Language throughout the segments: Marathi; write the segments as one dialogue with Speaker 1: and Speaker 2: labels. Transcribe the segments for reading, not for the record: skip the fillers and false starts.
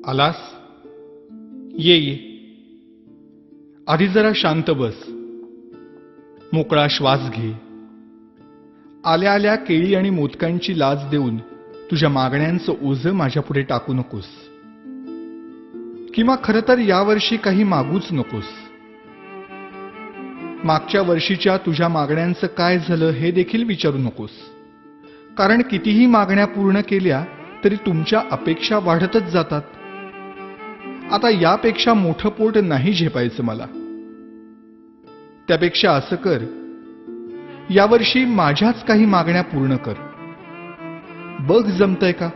Speaker 1: आलास? ये ये. आधी जरा शांत बस. मोकळा श्वास घे. आल्या आल्या केळी आणि मोदकांची लाच देऊन तुझ्या मागण्यांचं ओझं माझ्यापुढे टाकू नकोस. किंवा खरं तर यावर्षी काही मागूच नकोस. मागच्या वर्षीच्या तुझ्या मागण्यांचं काय झालं हे देखील विचारू नकोस. कारण कितीही मागण्या पूर्ण केल्या तरी तुमच्या अपेक्षा वाढतच जातात. आता यापेक्षा मोठं पोट नाही झेपायचं मला. त्यापेक्षा असं कर, यावर्षी माझ्याच काही मागण्या पूर्ण कर. बघ जमतंय का?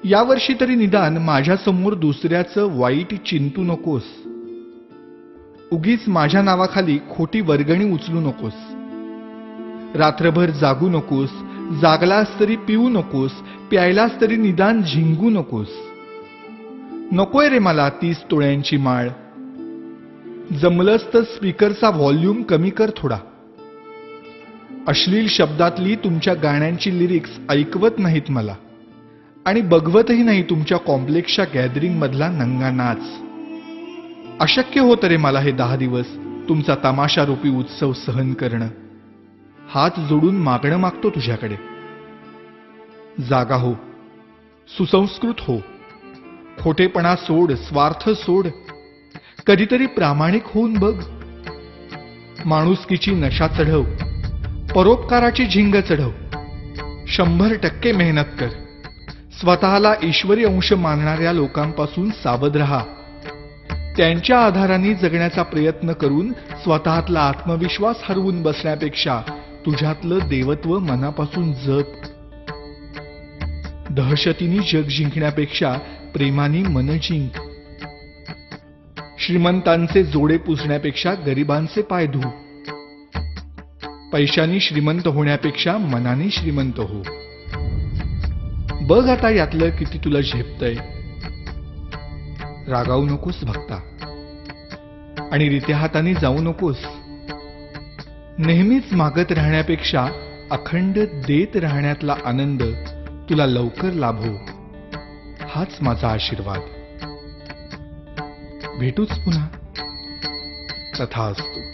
Speaker 1: यावर्षी तरी निदान माझ्यासमोर दुसऱ्याचं वाईट चिंतू नकोस. उगीच माझ्या नावाखाली खोटी वर्गणी उचलू नकोस. रात्रभर जागू नकोस. जागलास तरी पिऊ नकोस. प्यायलास तरी निदान झिंगू नकोस. नकोय रे मला 30 तोळ्यांची माळ. जमलंच तर स्पीकरचा व्हॉल्यूम कमी कर थोडा. अश्लील शब्दातली तुमच्या गाण्यांची लिरिक्स ऐकवत नाहीत मला. आणि बघवतही नाही तुमच्या कॉम्प्लेक्सच्या गॅदरिंग मधला नंगा नाच. अशक्य होतं रे मला हे 10 दिवस तुमचा तमाशारूपी उत्सव सहन करणं. हात जोडून मागणं मागतो तुझ्याकडे. जागा हो. सुसंस्कृत हो. खोटेपणा सोड. स्वार्थ सोड. कधीतरी प्रामाणिक होऊन बघ. माणुसकीची नशा चढव. परोपकाराची झिंग चढव. 100% मेहनत कर. स्वतःला ईश्वरी अंश मानणाऱ्या लोकांपासून सावध राहा. त्यांच्या आधाराने जगण्याचा प्रयत्न करून स्वतःतला आत्मविश्वास हरवून बसण्यापेक्षा तुझ्यातलं देवत्व मनापासून जप. दहशतीने जग जिंकण्यापेक्षा प्रेमाने मन जिंक. श्रीमंतांचे जोडे पुसण्यापेक्षा गरिबांचे पाय धू. पैशाने श्रीमंत होण्यापेक्षा मनाने श्रीमंत हो. बघ आता यातलं किती तुला झेपतंय. रागावू नकोस भक्ता. आणि रित्या हाताने जाऊ नकोस. नेहमीच मागत राहण्यापेक्षा अखंड देत राहण्यातला आनंद तुला लवकर लाभो. हाच माझा आशीर्वाद. भेटूच पुन्हा. तथास्तु.